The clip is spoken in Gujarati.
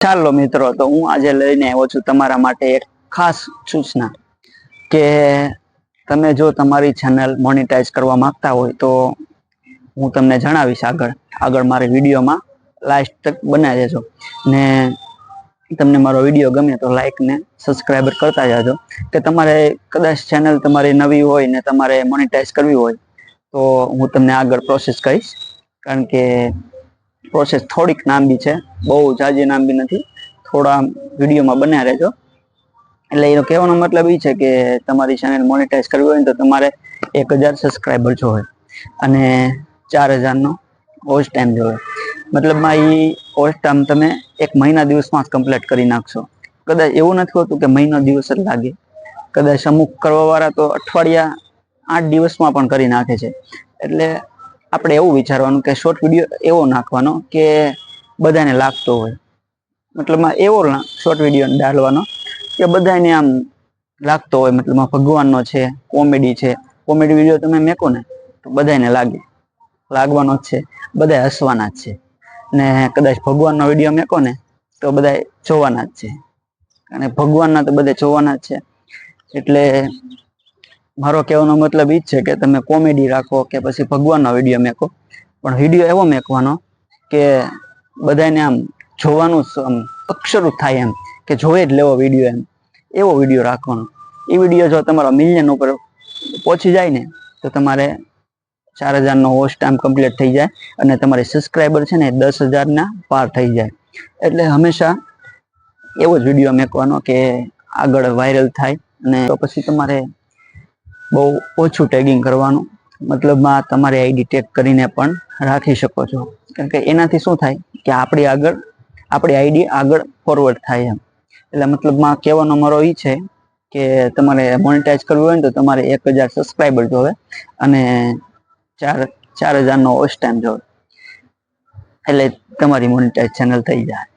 ચાલો મિત્રો, તો હું આજે લઈને આવ્યો છું તમારા માટે એક ખાસ સૂચના કે તમે જો તમારી ચેનલ મોનેટાઈઝ કરવા માંગતા હોય તો હું તમને જણાવીશ આગળ મારી વિડીયોમાં લાસ્ટ તક બન્યા રહેજો ને તમને મારો વિડીયો ગમે તો લાઈક ને સબસ્ક્રાઈબર કરતા જાજો કે તમારે કદાચ ચેનલ તમારી નવી હોય ને તમારે મોનેટાઈઝ કરવી હોય તો હું તમને આગળ પ્રોસેસ કહીશ, કારણ કે પ્રોસેસ થોડીક લાંબી છે, બહુ જાજી લાંબી નથી, થોડા વિડીયોમાં બન્યા રહેજો. એટલે એનો કહેવાનો મતલબ એ છે કે તમારી ચેનલ મોનેટાઈઝ કરવી હોય તો તમારે 1000 સબસ્ક્રાઈબર જોવે અને 4000 નો વોચ ટાઈમ જોવે. મતલબમાં એ વોચ ટાઈમ તમે 1 મહિના દિવસમાં જ કમ્પ્લીટ કરી નાખશો. કદાચ એવું નથી હોતું કે મહિનો દિવસ જ લાગે, કદાચ અમુક કરવા વાળા તો અઠવાડિયા 8 દિવસમાં પણ કરી નાખે છે. એટલે આપણે એવું વિચારવાનું કે શોર્ટ વિડીયો એવો નાખવાનો કે બધાને લાગતો હોય, મતલબમાં એવો શોર્ટ વિડીયો ડાલવાનો કે બધાને આમ લાગતો હોય, મતલબમાં ભગવાનનો છે, કોમેડી છે. કોમેડી વિડીયો તમે મેકો ને તો બધાને લાગવાનો જ છે, બધા હસવાના જ છે. ને કદાચ ભગવાનનો વિડીયો મેકો ને તો બધા જોવાના જ છે, અને ભગવાનના તો બધા જોવાના જ છે. એટલે મારો કહેવાનો મતલબ એ જ છે કે તમે કોમેડી રાખો કે પછી ભગવાનનો વિડીયો મેકો, પણ વિડીયો એવો મેકવાનો કે બધાને આમ જોવાનું આમ અક્ષરું થાય, એમ કે જોઈ જ લેવો વિડીયો, એમ એવો વિડીયો રાખવાનો. એ વિડીયો જો તમારો મિલિયન ઉપર પહોંચી જાય ને તો તમારે 4000 નો વોચ ટાઈમ કમ્પ્લીટ થઈ જાય અને તમારે સબસ્ક્રાઈબર છે ને 10,000 ના પાર થઈ જાય. એટલે હંમેશા એવો જ વિડીયો મેકવાનો કે આગળ વાયરલ થાય. અને તો પછી તમારે બહુ ઓછું ટેગિંગ કરવાનું, મતલબમાં તમારી આઈડી ટેગ કરીને પણ રાખી શકો છો, કારણ કે એનાથી શું થાય કે આપણી આઈડી આગળ ફોરવર્ડ થાય એમ. એટલે મતલબમાં કહેવાનો મારો એ છે કે તમારે મોનેટાઈઝ કરવું હોય ને તો તમારે 1000 સબસ્ક્રાઈબર જોવે અને 4000 નો વોચ ટાઈમ જોવે, એટલે તમારી મોનેટાઈઝ ચેનલ થઈ જાય.